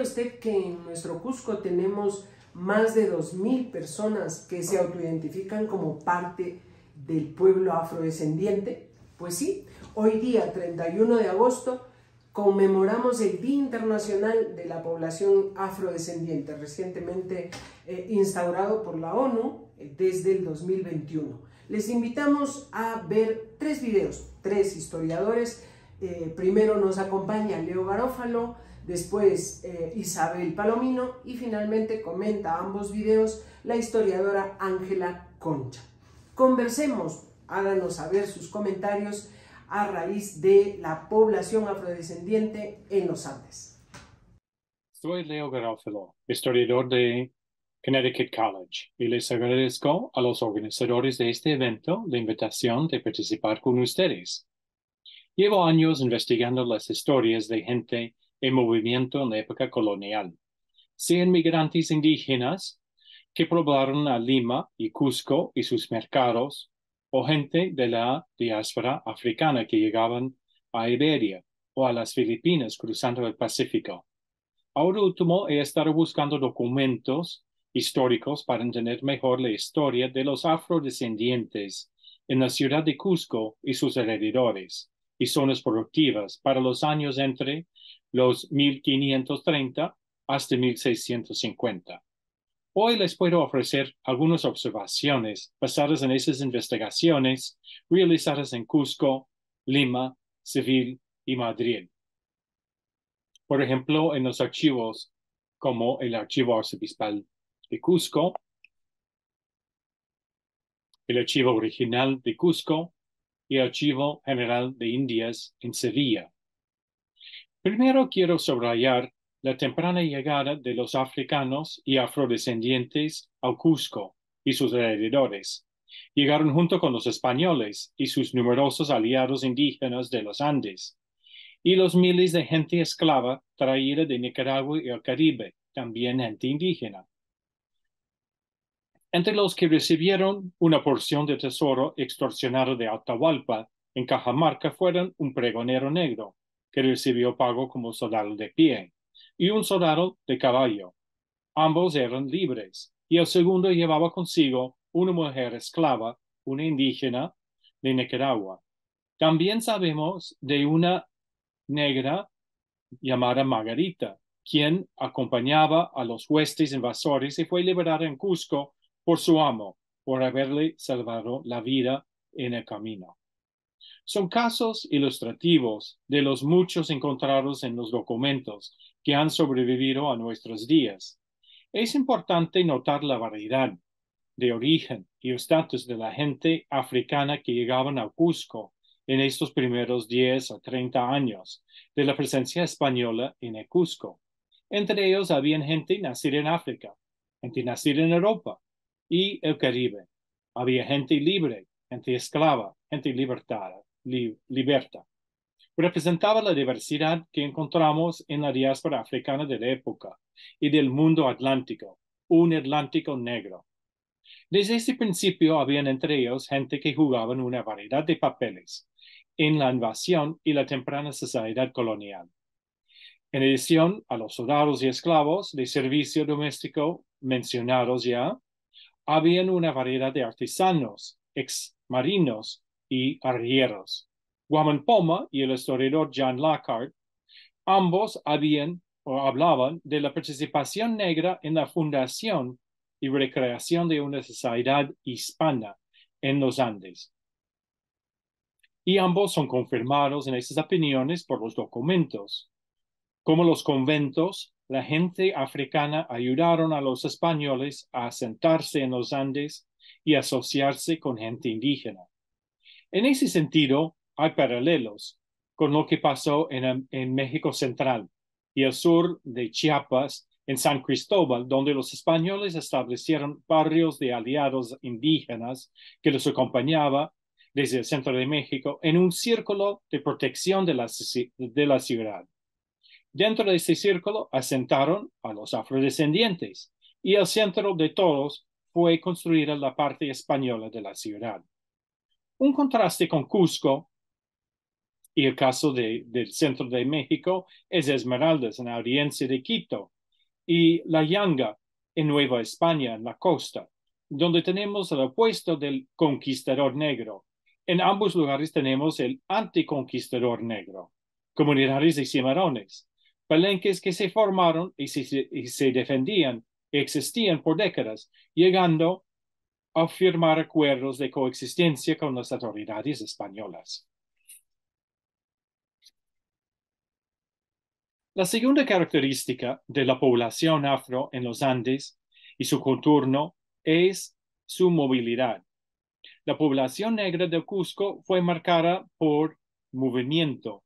usted que en nuestro Cusco tenemos más de 2000 personas que se autoidentifican como parte del pueblo afrodescendiente? Pues sí, hoy día 31 de agosto conmemoramos el Día Internacional de la Población Afrodescendiente, recientemente instaurado por la ONU desde el 2021. Les invitamos a ver tres videos, tres historiadores. Primero nos acompaña Leo Garófalo, después Isabel Palomino y finalmente comenta ambos videos la historiadora Ángela Concha. Conversemos, háganos saber sus comentarios a raíz de la población afrodescendiente en los Andes. Soy Leo Garófalo, historiador de Connecticut College, y les agradezco a los organizadores de este evento la invitación de participar con ustedes. Llevo años investigando las historias de gente en movimiento en la época colonial, sean migrantes indígenas que poblaron a Lima y Cusco y sus mercados, o gente de la diáspora africana que llegaban a Iberia o a las Filipinas cruzando el Pacífico. Ahora último, he estado buscando documentos históricos para entender mejor la historia de los afrodescendientes en la ciudad de Cusco y sus alrededores y zonas productivas para los años entre los 1530 hasta 1650. Hoy les puedo ofrecer algunas observaciones basadas en esas investigaciones realizadas en Cusco, Lima, Sevilla y Madrid. Por ejemplo, en los archivos como el Archivo Arzobispal de Cusco, el Archivo Original de Cusco y el Archivo General de Indias en Sevilla. Primero quiero subrayar la temprana llegada de los africanos y afrodescendientes al Cusco y sus alrededores. Llegaron junto con los españoles y sus numerosos aliados indígenas de los Andes, y los miles de gente esclava traída de Nicaragua y el Caribe, también gente indígena. Entre los que recibieron una porción de tesoro extorsionado de Atahualpa en Cajamarca fueron un pregonero negro, que recibió pago como soldado de pie, y un soldado de caballo. Ambos eran libres, y el segundo llevaba consigo una mujer esclava, una indígena de Nicaragua. También sabemos de una negra llamada Margarita, quien acompañaba a los huestes invasores y fue liberada en Cusco por su amo, por haberle salvado la vida en el camino. Son casos ilustrativos de los muchos encontrados en los documentos que han sobrevivido a nuestros días. Es importante notar la variedad de origen y estatus de la gente africana que llegaban a Cusco en estos primeros 10 o 30 años de la presencia española en el Cusco. Entre ellos había gente nacida en África, gente nacida en Europa y el Caribe. Había gente libre, gente esclava, gente liberta. Representaba la diversidad que encontramos en la diáspora africana de la época y del mundo atlántico, un Atlántico negro. Desde ese principio habían entre ellos gente que jugaba en una variedad de papeles en la invasión y la temprana sociedad colonial. En adición a los soldados y esclavos de servicio doméstico mencionados ya, habían una variedad de artesanos, exmarinos y arrieros. Guaman Poma y el historiador John Lockhart, ambos hablaban de la participación negra en la fundación y recreación de una sociedad hispana en los Andes. Y ambos son confirmados en esas opiniones por los documentos. Como los conventos, la gente africana ayudaron a los españoles a asentarse en los Andes y asociarse con gente indígena. En ese sentido, hay paralelos con lo que pasó en México Central y el sur de Chiapas, en San Cristóbal, donde los españoles establecieron barrios de aliados indígenas que los acompañaba desde el centro de México en un círculo de protección de la ciudad. Dentro de este círculo asentaron a los afrodescendientes y el centro de todos fue construida la parte española de la ciudad. Un contraste con Cusco Y el caso del centro de México es Esmeraldas, en la audiencia de Quito, y La Yanga, en Nueva España, en la costa, donde tenemos el opuesto del conquistador negro. En ambos lugares tenemos el anticonquistador negro, comunidades de cimarrones, palenques que se formaron y se defendían, existían por décadas, llegando a firmar acuerdos de coexistencia con las autoridades españolas. La segunda característica de la población afro en los Andes y su contorno es su movilidad. La población negra de Cusco fue marcada por movimiento.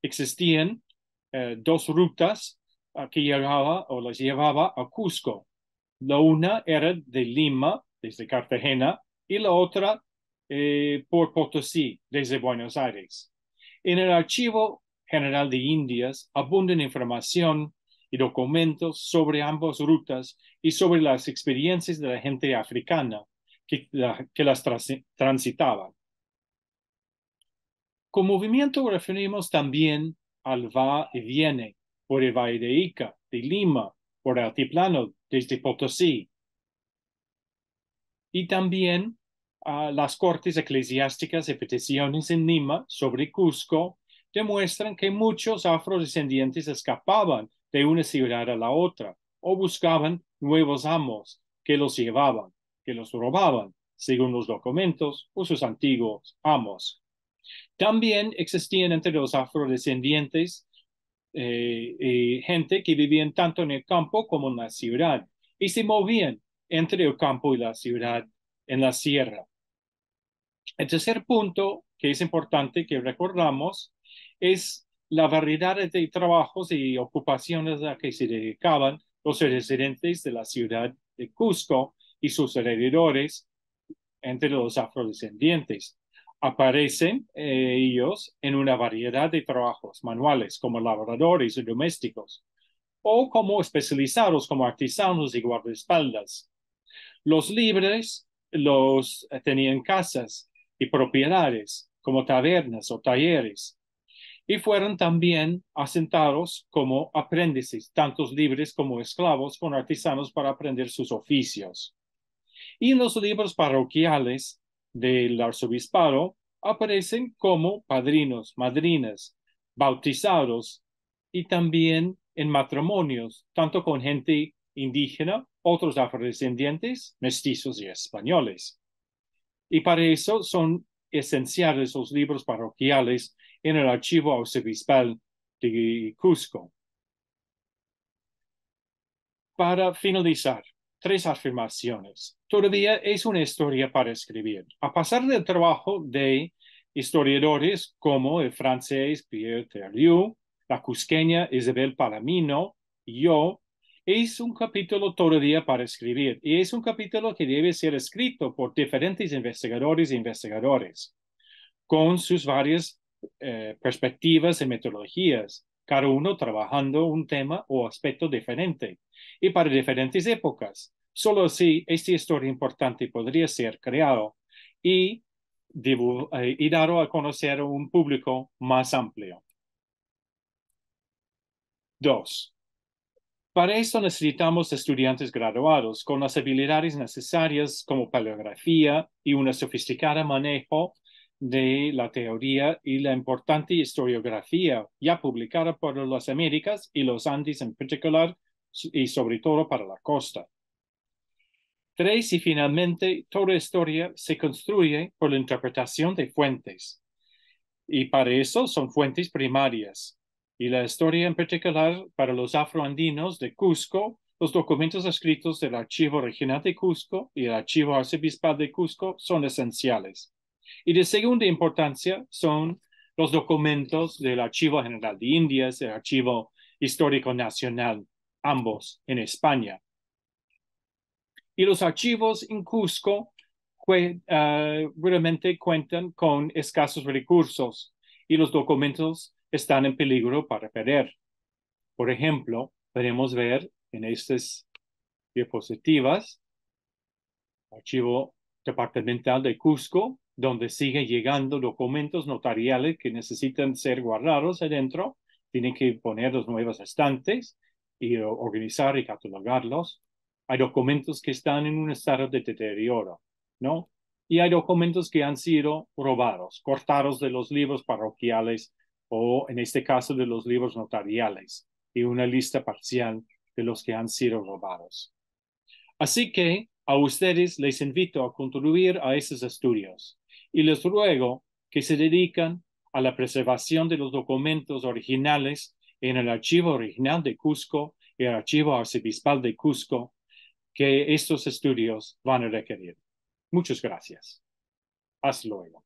Existían dos rutas que llegaba o las llevaba a Cusco. La una era de Lima, desde Cartagena, y la otra por Potosí, desde Buenos Aires. En el Archivo General de Indias abundan información y documentos sobre ambas rutas y sobre las experiencias de la gente africana que las transitaban. Con movimiento referimos también al va y viene por el Valle de Ica, de Lima, por el altiplano desde Potosí, y también las cortes eclesiásticas y peticiones en Lima sobre Cusco demuestran que muchos afrodescendientes escapaban de una ciudad a la otra o buscaban nuevos amos que los llevaban, que los robaban, según los documentos, o sus antiguos amos. También existían entre los afrodescendientes gente que vivían tanto en el campo como en la ciudad y se movían entre el campo y la ciudad en la sierra. El tercer punto que es importante que recordamos es la variedad de trabajos y ocupaciones a que se dedicaban los residentes de la ciudad de Cusco y sus alrededores entre los afrodescendientes. Aparecen ellos en una variedad de trabajos manuales como labradores y domésticos o como especializados como artesanos y guardaespaldas. Los libres los tenían casas y propiedades como tabernas o talleres y fueron también asentados como aprendices, tantos libres como esclavos con artesanos para aprender sus oficios. Y en los libros parroquiales del arzobispado aparecen como padrinos, madrinas, bautizados y también en matrimonios, tanto con gente indígena, otros afrodescendientes, mestizos y españoles. Y para eso son esenciales los libros parroquiales en el archivo arzobispal de Cusco. Para finalizar, tres afirmaciones. Todavía es una historia para escribir. A pesar del trabajo de historiadores como el francés Pierre Terlieu, la cusqueña Isabel Palomino y yo, es un capítulo todavía para escribir y es un capítulo que debe ser escrito por diferentes investigadores e investigadores con sus varias perspectivas y metodologías, cada uno trabajando un tema o aspecto diferente y para diferentes épocas. Solo así esta historia importante podría ser creado y dado a conocer a un público más amplio. 2. Para esto necesitamos estudiantes graduados con las habilidades necesarias como paleografía y un sofisticado manejo de la teoría y la importante historiografía ya publicada por las Américas y los Andes en particular y sobre todo para la costa. 3. Y finalmente, toda historia se construye por la interpretación de fuentes. Y para eso son fuentes primarias. Y la historia en particular para los afroandinos de Cusco, los documentos escritos del Archivo Regional de Cusco y el Archivo Arzobispal de Cusco son esenciales. Y de segunda importancia son los documentos del Archivo General de Indias, el Archivo Histórico Nacional, ambos en España. Y los archivos en Cusco realmente cuentan con escasos recursos y los documentos están en peligro para perder. Por ejemplo, podemos ver en estas diapositivas, Archivo Departamental de Cusco, donde siguen llegando documentos notariales que necesitan ser guardados adentro. Tienen que poner los nuevos estantes y organizar y catalogarlos. Hay documentos que están en un estado de deterioro, ¿no? Y hay documentos que han sido robados, cortados de los libros parroquiales o, en este caso, de los libros notariales, y una lista parcial de los que han sido robados. Así que a ustedes les invito a contribuir a esos estudios y les ruego que se dediquen a la preservación de los documentos originales en el archivo original de Cusco y el archivo arciprestral de Cusco que estos estudios van a requerir. Muchas gracias. Hasta luego.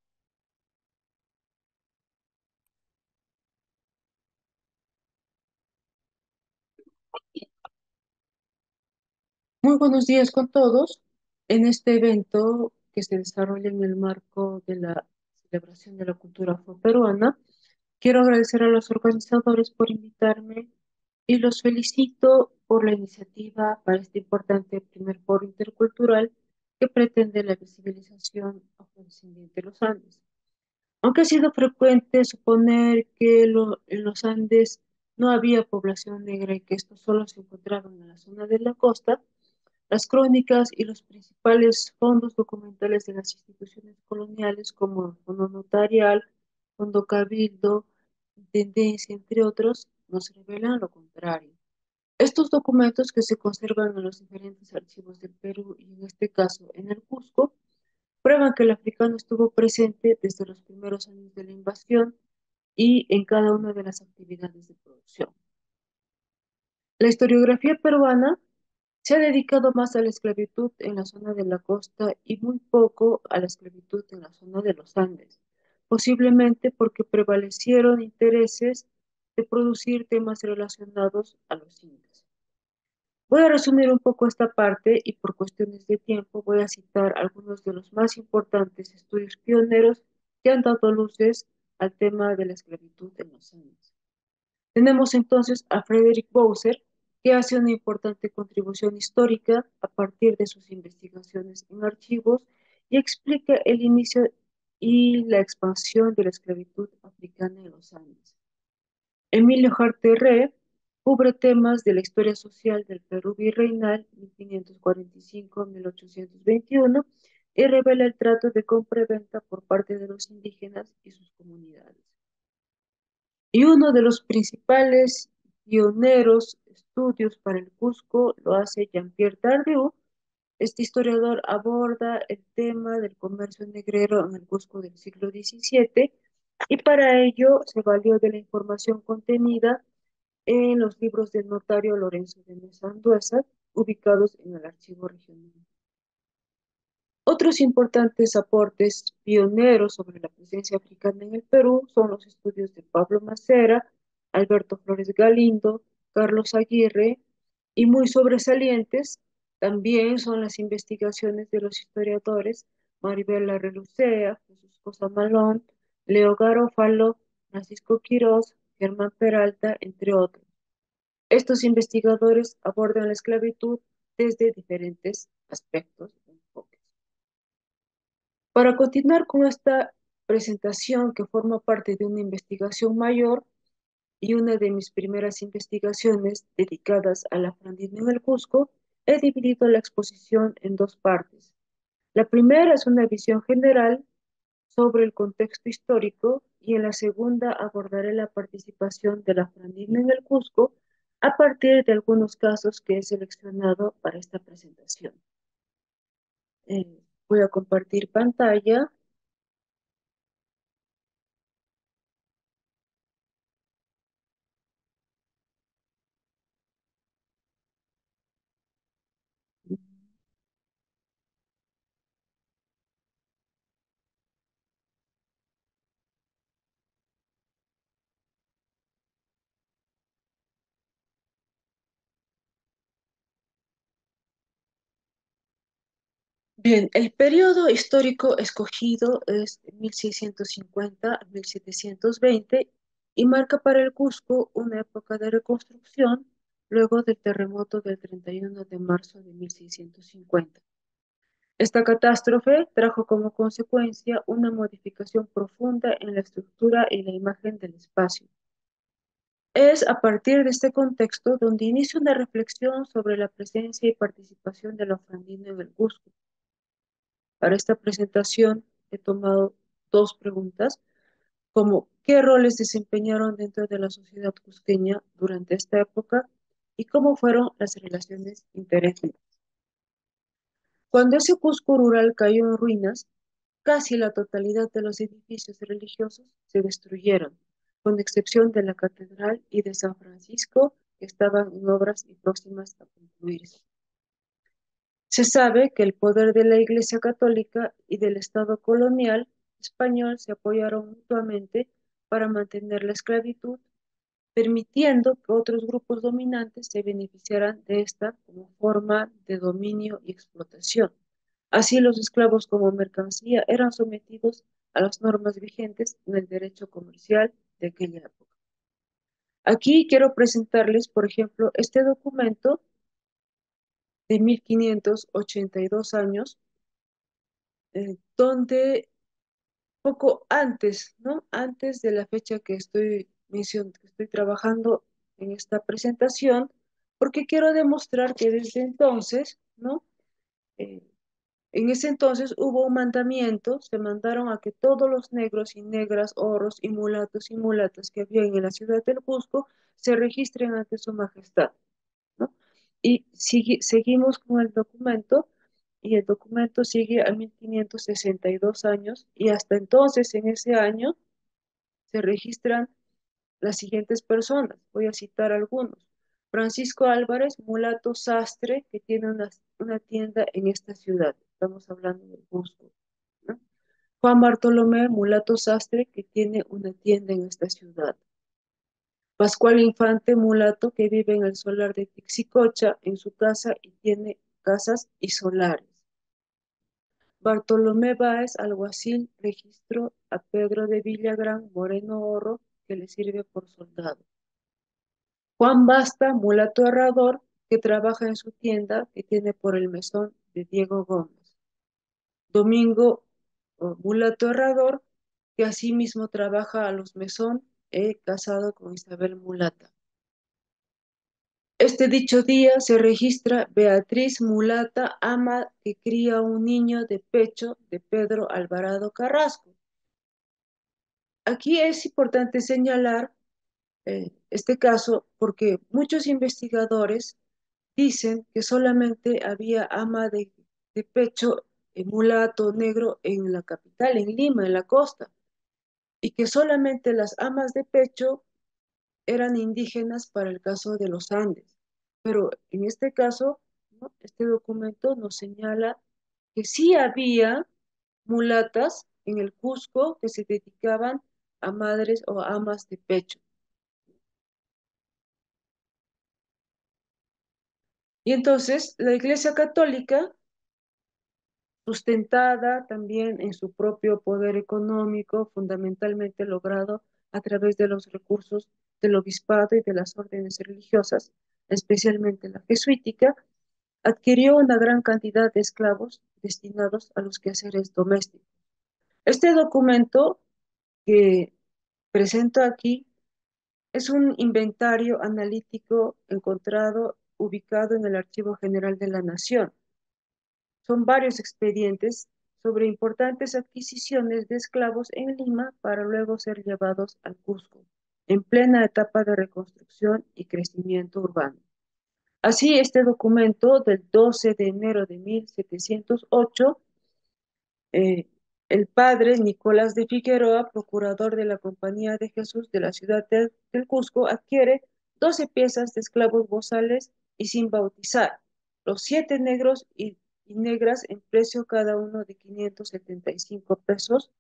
Muy buenos días con todos. En este evento que se desarrolla en el marco de la celebración de la cultura afroperuana, quiero agradecer a los organizadores por invitarme y los felicito por la iniciativa para este importante primer foro intercultural que pretende la visibilización afrodescendiente de los Andes. Aunque ha sido frecuente suponer que en los Andes no había población negra y que estos solo se encontraban en la zona de la costa, las crónicas y los principales fondos documentales de las instituciones coloniales como el Fondo Notarial, Fondo Cabildo, Intendencia, entre otros, nos revelan lo contrario. Estos documentos que se conservan en los diferentes archivos del Perú y en este caso en el Cusco, prueban que el africano estuvo presente desde los primeros años de la invasión y en cada una de las actividades de producción. La historiografía peruana se ha dedicado más a la esclavitud en la zona de la costa y muy poco a la esclavitud en la zona de los Andes, posiblemente porque prevalecieron intereses de producir temas relacionados a los incas. Voy a resumir un poco esta parte y por cuestiones de tiempo voy a citar algunos de los más importantes estudios pioneros que han dado luces al tema de la esclavitud en los Andes. Tenemos entonces a Frederick Bowser, que hace una importante contribución histórica a partir de sus investigaciones en archivos y explica el inicio y la expansión de la esclavitud africana en los Andes. Emilio Harterre cubre temas de la historia social del Perú virreinal 1545-1821 y revela el trato de compra y venta por parte de los indígenas y sus comunidades. Y uno de los principales pioneros estudios para el Cusco lo hace Jean-Pierre Tardieu. Este historiador aborda el tema del comercio negrero en el Cusco del siglo XVII y para ello se valió de la información contenida en los libros del notario Lorenzo de Mesa Andueza, ubicados en el archivo regional. Otros importantes aportes pioneros sobre la presencia africana en el Perú son los estudios de Pablo Macera, Alberto Flores Galindo, Carlos Aguirre, y muy sobresalientes también son las investigaciones de los historiadores Maribel Larrelucea, Jesús Cosa Malón, Leo Garófalo, Francisco Quirós, Germán Peralta, entre otros. Estos investigadores abordan la esclavitud desde diferentes aspectos y enfoques. Para continuar con esta presentación que forma parte de una investigación mayor y una de mis primeras investigaciones dedicadas a la frandina en el Cusco, he dividido la exposición en dos partes. La primera es una visión general sobre el contexto histórico y en la segunda abordaré la participación de la frandina en el Cusco a partir de algunos casos que he seleccionado para esta presentación. Voy a compartir pantalla. Bien, el periodo histórico escogido es 1650 a 1720 y marca para el Cusco una época de reconstrucción luego del terremoto del 31 de marzo de 1650. Esta catástrofe trajo como consecuencia una modificación profunda en la estructura y la imagen del espacio. Es a partir de este contexto donde inicia una reflexión sobre la presencia y participación de la ofrandina en el Cusco. Para esta presentación he tomado dos preguntas, como qué roles desempeñaron dentro de la sociedad cusqueña durante esta época y cómo fueron las relaciones interétnicas. Cuando ese Cusco rural cayó en ruinas, casi la totalidad de los edificios religiosos se destruyeron, con excepción de la catedral y de San Francisco, que estaban en obras y próximas a concluirse. Se sabe que el poder de la Iglesia Católica y del Estado colonial español se apoyaron mutuamente para mantener la esclavitud, permitiendo que otros grupos dominantes se beneficiaran de esta como forma de dominio y explotación. Así, los esclavos como mercancía eran sometidos a las normas vigentes en el derecho comercial de aquella época. Aquí quiero presentarles, por ejemplo, este documento de 1582 años, donde poco antes, ¿no? Antes de la fecha que que estoy trabajando en esta presentación, porque quiero demostrar que desde entonces, ¿no? Eh, en ese entonces hubo un mandamiento, se mandaron a que todos los negros y negras, oros y mulatas que había en la ciudad del Cusco se registren ante su majestad, ¿no? Y seguimos con el documento, y el documento sigue a 1562 años, y hasta entonces, en ese año, se registran las siguientes personas. Voy a citar algunos. Francisco Álvarez, mulato sastre, que tiene una tienda en esta ciudad. Estamos hablando del Cusco, ¿no? Juan Bartolomé, mulato sastre, que tiene una tienda en esta ciudad. Pascual Infante, mulato, que vive en el solar de Tixicocha, en su casa, y tiene casas y solares. Bartolomé Báez, alguacil, registró a Pedro de Villagrán, moreno oro, que le sirve por soldado. Juan Basta, mulato herrador, que trabaja en su tienda, que tiene por el mesón de Diego Gómez. Domingo, mulato herrador, que asimismo trabaja a los mesón, casado con Isabel Mulata. Este dicho día se registra Beatriz Mulata, ama que cría un niño de pecho de Pedro Alvarado Carrasco. Aquí es importante señalar este caso porque muchos investigadores dicen que solamente había ama de pecho mulato negro en la capital, en Lima, en la costa, y que solamente las amas de pecho eran indígenas para el caso de los Andes. Pero en este caso, ¿no? Este documento nos señala que sí había mulatas en el Cusco que se dedicaban a madres o amas de pecho. Y entonces la Iglesia Católica, sustentada también en su propio poder económico, fundamentalmente logrado a través de los recursos del obispado y de las órdenes religiosas, especialmente la jesuítica, adquirió una gran cantidad de esclavos destinados a los quehaceres domésticos. Este documento que presento aquí es un inventario analítico encontrado, ubicado en el Archivo General de la Nación. Son varios expedientes sobre importantes adquisiciones de esclavos en Lima para luego ser llevados al Cusco, en plena etapa de reconstrucción y crecimiento urbano. Así, este documento del 12 de enero de 1708, eh, el padre Nicolás de Figueroa, procurador de la Compañía de Jesús de la ciudad del Cusco, adquiere 12 piezas de esclavos bozales y sin bautizar, los 7 negros y negras en precio cada uno de 575 pesos,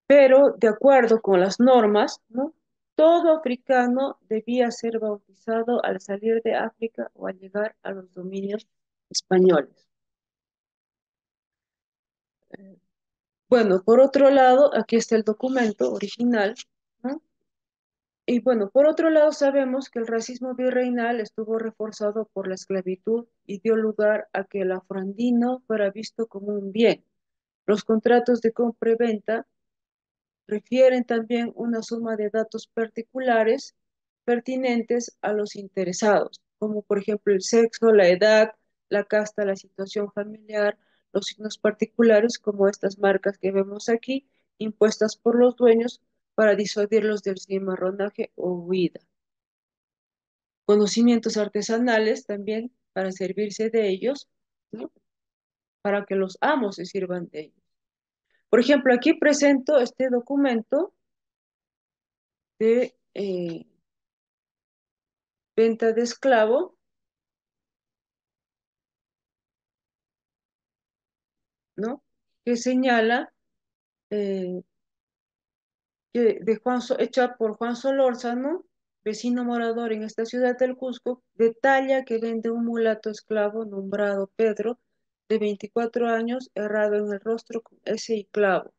pero de acuerdo con las normas, ¿no? Todo africano debía ser bautizado al salir de África o al llegar a los dominios españoles. Bueno, por otro lado, aquí está el documento original, ¿no? Y bueno, por otro lado, sabemos que el racismo virreinal estuvo reforzado por la esclavitud y dio lugar a que el afroandino fuera visto como un bien. Los contratos de compra y venta refieren también una suma de datos particulares pertinentes a los interesados, como por ejemplo el sexo, la edad, la casta, la situación familiar, los signos particulares como estas marcas que vemos aquí, impuestas por los dueños para disuadirlos del cimarronaje o huida. Conocimientos artesanales también para servirse de ellos, ¿no? Para que los amos se sirvan de ellos. Por ejemplo, aquí presento este documento de venta de esclavo, ¿no? Que señala eh, hecha por Juan Solórzano, vecino morador en esta ciudad del Cusco, detalla que vende un mulato esclavo nombrado Pedro, de 24 años, errado en el rostro con ese y clavo,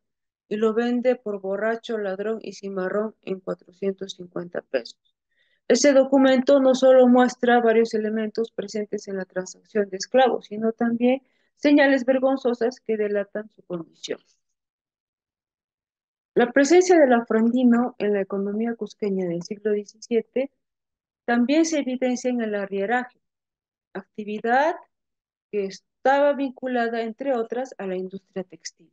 y lo vende por borracho, ladrón y cimarrón en 450 pesos. Ese documento no solo muestra varios elementos presentes en la transacción de esclavos, sino también señales vergonzosas que delatan su condición. La presencia del afrandino en la economía cusqueña del siglo XVII también se evidencia en el arrieraje, actividad que estaba vinculada, entre otras, a la industria textil.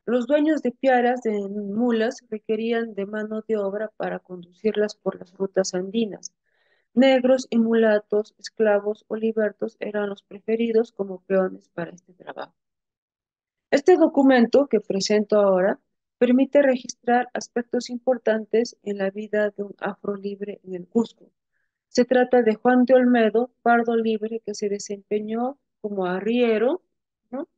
Los dueños de piaras de mulas requerían de mano de obra para conducirlas por las rutas andinas. Negros y mulatos, esclavos o libertos eran los preferidos como peones para este trabajo. Este documento que presento ahora permite registrar aspectos importantes en la vida de un afro libre en el Cusco. Se trata de Juan de Olmedo, pardo libre, que se desempeñó como arriero, ¿no?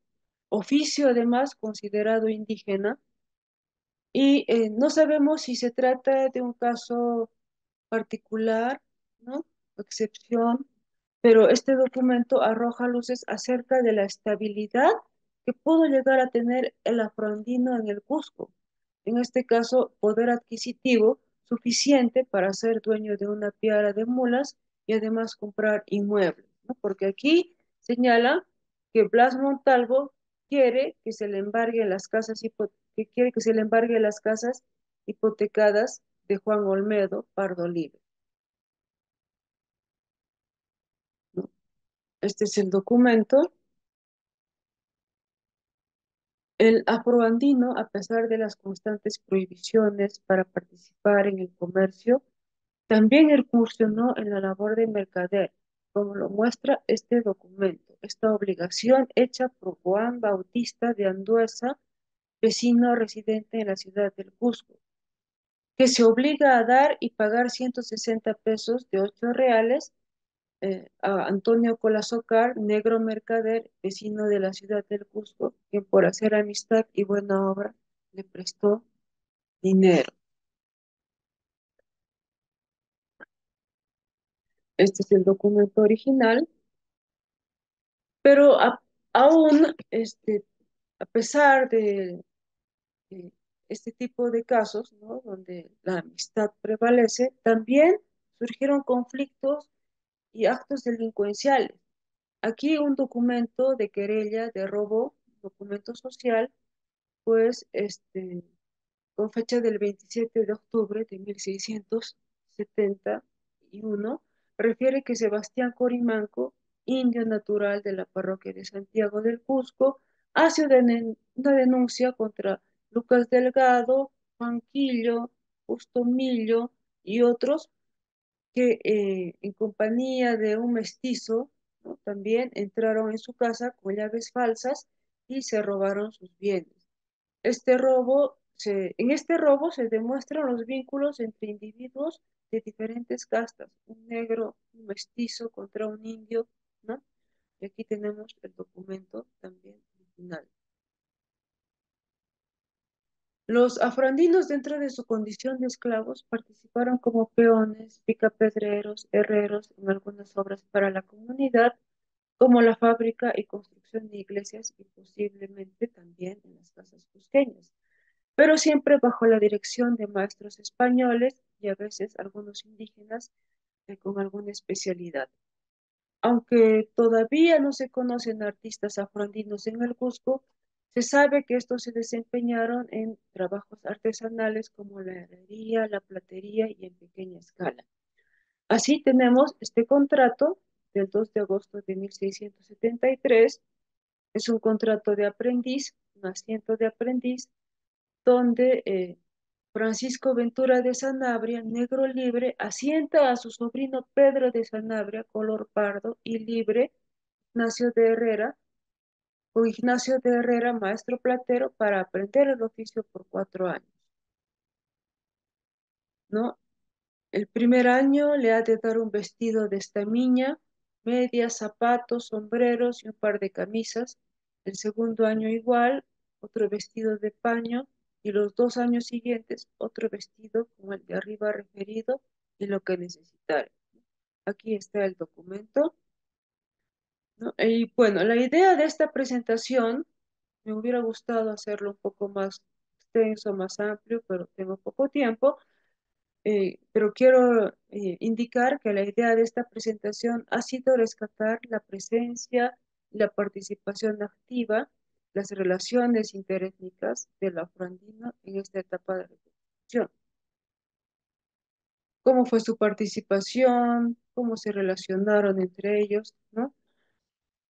Oficio además considerado indígena, y no sabemos si se trata de un caso particular, ¿no? Excepción, pero este documento arroja luces acerca de la estabilidad que pudo llegar a tener el afroandino en el Cusco. En este caso, poder adquisitivo suficiente para ser dueño de una piara de mulas y además comprar inmuebles, ¿no? Porque aquí señala que Blas Montalvo quiere que se le embargue las casas que quiere que se le embargue las casas hipotecadas de Juan Olmedo Pardo Libre, ¿no? Este es el documento. El afroandino, a pesar de las constantes prohibiciones para participar en el comercio, también incursionó en la labor de mercader, como lo muestra este documento. Esta obligación hecha por Juan Bautista de Andueza, vecino residente en la ciudad del Cusco, que se obliga a dar y pagar 160 pesos de 8 reales a Antonio Colazócar, negro mercader, vecino de la ciudad del Cusco, quien por hacer amistad y buena obra le prestó dinero. Este es el documento original, pero aún, a pesar de este tipo de casos, ¿no? Donde la amistad prevalece, también surgieron conflictos y actos delincuenciales. Aquí un documento de querella de robo, documento social, pues con fecha del 27 de octubre de 1671, refiere que Sebastián Corimanco, indio natural de la parroquia de Santiago del Cusco, hace una denuncia contra Lucas Delgado, Juanquillo, Justo Millo y otros que en compañía de un mestizo, ¿no? También entraron en su casa con llaves falsas y se robaron sus bienes. En este robo se demuestran los vínculos entre individuos de diferentes castas, un negro, un mestizo contra un indio, ¿no? Y aquí tenemos el documento también original. Los afroandinos, dentro de su condición de esclavos, participaron como peones, picapedreros, herreros en algunas obras para la comunidad, como la fábrica y construcción de iglesias y posiblemente también en las casas cusqueñas, pero siempre bajo la dirección de maestros españoles y a veces algunos indígenas con alguna especialidad. Aunque todavía no se conocen artistas afroandinos en el Cusco, se sabe que estos se desempeñaron en trabajos artesanales como la herrería, la platería y en pequeña escala. Así tenemos este contrato del 2 de agosto de 1673. Es un contrato de aprendiz, un asiento de aprendiz, donde Francisco Ventura de Sanabria, negro libre, asienta a su sobrino Pedro de Sanabria, color pardo y libre, Ignacio de Herrera, o Ignacio de Herrera, maestro platero, para aprender el oficio por 4 años, ¿no? El primer año le ha de dar un vestido de estamiña, medias, zapatos, sombreros y un par de camisas. El segundo año igual, otro vestido de paño, y los 2 años siguientes otro vestido como el de arriba referido y lo que necesitare. Aquí está el documento, ¿no? Y bueno, la idea de esta presentación, me hubiera gustado hacerlo un poco más extenso, más amplio, pero tengo poco tiempo. Pero quiero indicar que la idea de esta presentación ha sido rescatar la presencia y la participación activa, las relaciones interétnicas del afroandino en esta etapa de reconstrucción. Cómo fue su participación, cómo se relacionaron entre ellos, ¿no?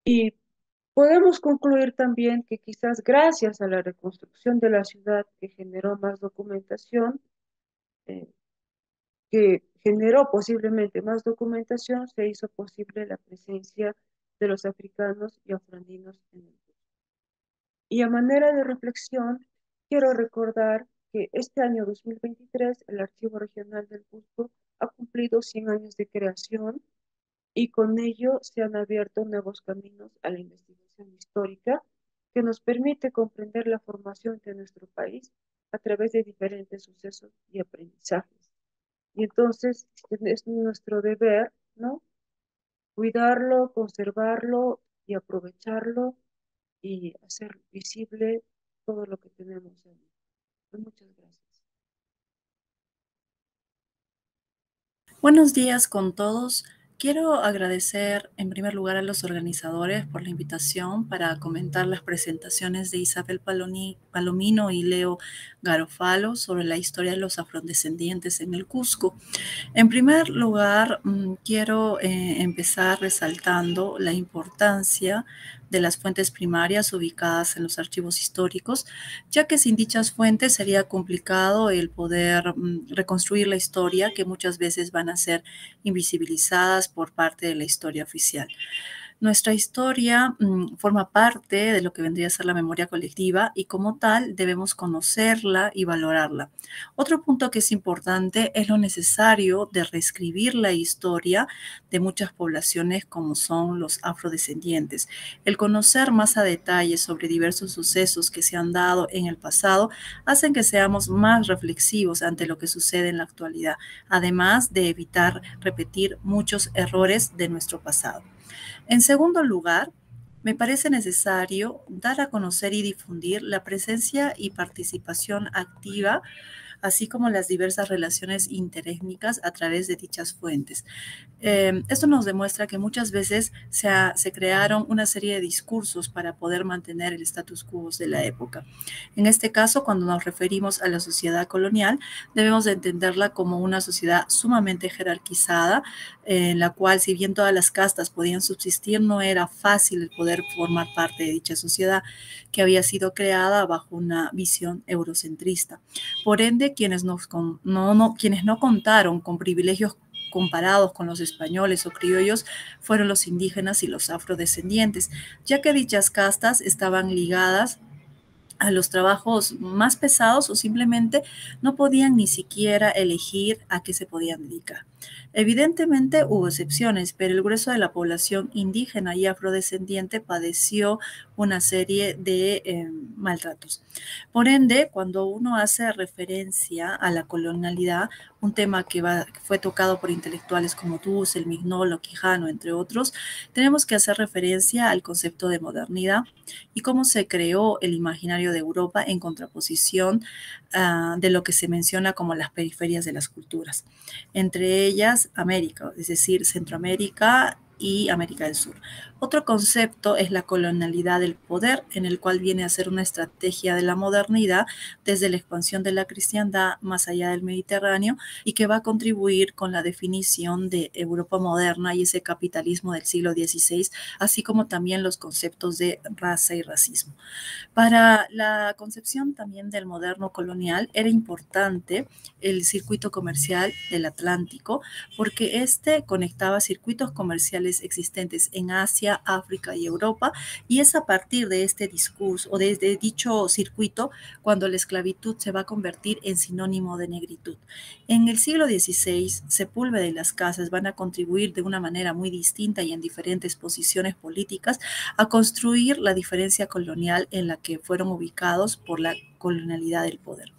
Y podemos concluir también que quizás gracias a la reconstrucción de la ciudad que generó más documentación, eh, que generó posiblemente más documentación, se hizo posible la presencia de los africanos y afroandinos en el Cusco. Y a manera de reflexión, quiero recordar que este año 2023 el Archivo Regional del Cusco ha cumplido 100 años de creación y con ello se han abierto nuevos caminos a la investigación histórica que nos permite comprender la formación de nuestro país a través de diferentes sucesos y aprendizajes. Y entonces es nuestro deber, ¿no? Cuidarlo, conservarlo y aprovecharlo y hacer visible todo lo que tenemos ahí. Muchas gracias. Buenos días con todos. Quiero agradecer en primer lugar a los organizadores por la invitación para comentar las presentaciones de Isabel Palomino y Leo Garofalo sobre la historia de los afrodescendientes en el Cusco. En primer lugar, quiero empezar resaltando la importancia de las fuentes primarias ubicadas en los archivos históricos, ya que sin dichas fuentes sería complicado el poder reconstruir la historia, que muchas veces van a ser invisibilizadas por parte de la historia oficial. Nuestra historia forma parte de lo que vendría a ser la memoria colectiva y como tal debemos conocerla y valorarla. Otro punto que es importante es lo necesario de reescribir la historia de muchas poblaciones como son los afrodescendientes. El conocer más a detalle sobre diversos sucesos que se han dado en el pasado hacen que seamos más reflexivos ante lo que sucede en la actualidad, además de evitar repetir muchos errores de nuestro pasado. En segundo lugar, me parece necesario dar a conocer y difundir la presencia y participación activa, así como las diversas relaciones interétnicas a través de dichas fuentes. Esto nos demuestra que muchas veces se crearon una serie de discursos para poder mantener el status quo de la época. En este caso, cuando nos referimos a la sociedad colonial, debemos de entenderla como una sociedad sumamente jerarquizada, en la cual, si bien todas las castas podían subsistir, no era fácil el poder formar parte de dicha sociedad que había sido creada bajo una visión eurocentrista. Por ende, quienes no contaron con privilegios comparados con los españoles o criollos fueron los indígenas y los afrodescendientes, ya que dichas castas estaban ligadas a los trabajos más pesados o simplemente no podían ni siquiera elegir a qué se podían dedicar. Evidentemente hubo excepciones, pero el grueso de la población indígena y afrodescendiente padeció una serie de maltratos. Por ende, cuando uno hace referencia a la colonialidad, un tema que fue tocado por intelectuales como Dussel, Mignolo, Quijano, entre otros, tenemos que hacer referencia al concepto de modernidad y cómo se creó el imaginario de Europa en contraposición de lo que se menciona como las periferias de las culturas, entre ellas América, es decir, Centroamérica y América del Sur. Otro concepto es la colonialidad del poder, en el cual viene a ser una estrategia de la modernidad desde la expansión de la cristiandad más allá del Mediterráneo y que va a contribuir con la definición de Europa moderna y ese capitalismo del siglo XVI, así como también los conceptos de raza y racismo. Para la concepción también del moderno colonial era importante el circuito comercial del Atlántico porque este conectaba circuitos comerciales existentes en Asia, África y Europa, y es a partir de este discurso o de dicho circuito cuando la esclavitud se va a convertir en sinónimo de negritud. En el siglo XVI, Sepúlveda y las casas van a contribuir de una manera muy distinta y en diferentes posiciones políticas a construir la diferencia colonial en la que fueron ubicados por la colonialidad del poder.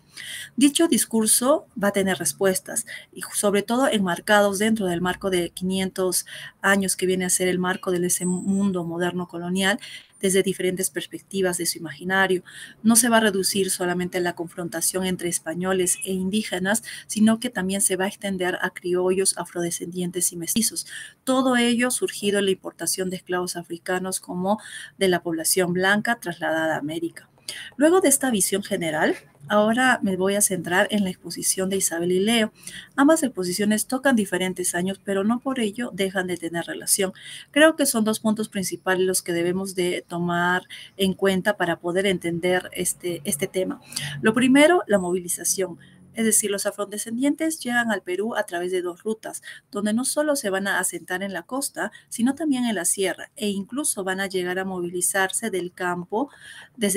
Dicho discurso va a tener respuestas y sobre todo enmarcados dentro del marco de 500 años que viene a ser el marco de ese mundo moderno colonial desde diferentes perspectivas de su imaginario. No se va a reducir solamente a la confrontación entre españoles e indígenas, sino que también se va a extender a criollos, afrodescendientes y mestizos. Todo ello surgido en la importación de esclavos africanos como de la población blanca trasladada a América. Luego de esta visión general, ahora me voy a centrar en la exposición de Isabel y Leo. Ambas exposiciones tocan diferentes años, pero no por ello dejan de tener relación. Creo que son dos puntos principales los que debemos de tomar en cuenta para poder entender este tema. Lo primero, la movilización. Es decir, los afrodescendientes llegan al Perú a través de dos rutas, donde no solo se van a asentar en la costa, sino también en la sierra, e incluso van a llegar a movilizarse desde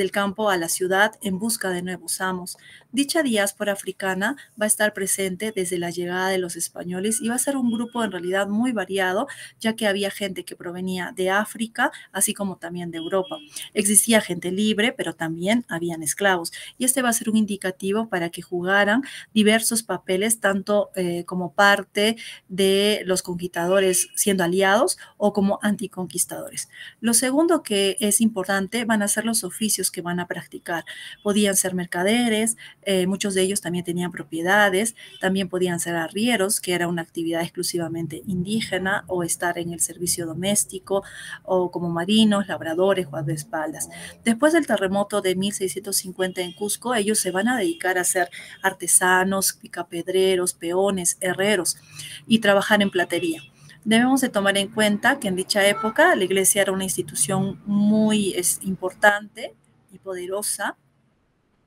el campo a la ciudad en busca de nuevos amos. Dicha diáspora africana va a estar presente desde la llegada de los españoles y va a ser un grupo en realidad muy variado, ya que había gente que provenía de África, así como también de Europa. Existía gente libre, pero también habían esclavos, y este va a ser un indicativo para que jugaran diversos papeles, tanto como parte de los conquistadores siendo aliados o como anticonquistadores. Lo segundo que es importante van a ser los oficios que van a practicar. Podían ser mercaderes, muchos de ellos también tenían propiedades, también podían ser arrieros, que era una actividad exclusivamente indígena, o estar en el servicio doméstico, o como marinos, labradores, guardaespaldas. Después del terremoto de 1650 en Cusco, ellos se van a dedicar a ser artesanos, picapedreros, peones, herreros y trabajar en platería. Debemos de tomar en cuenta que en dicha época la iglesia era una institución muy importante y poderosa,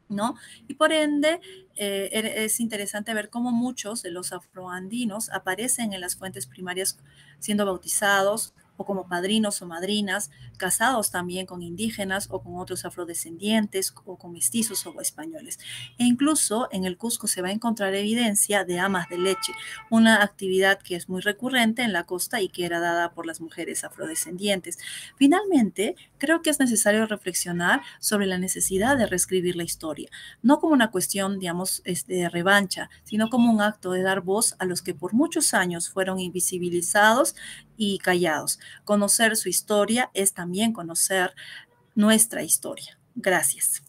¿no? Y por ende es interesante ver cómo muchos de los afroandinos aparecen en las fuentes primarias siendo bautizados o como padrinos o madrinas, casados también con indígenas o con otros afrodescendientes o con mestizos o españoles. E incluso en el Cusco se va a encontrar evidencia de amas de leche, una actividad que es muy recurrente en la costa y que era dada por las mujeres afrodescendientes. Finalmente, creo que es necesario reflexionar sobre la necesidad de reescribir la historia, no como una cuestión, digamos, de revancha, sino como un acto de dar voz a los que por muchos años fueron invisibilizados y callados. Conocer su historia es también conocer nuestra historia. Gracias.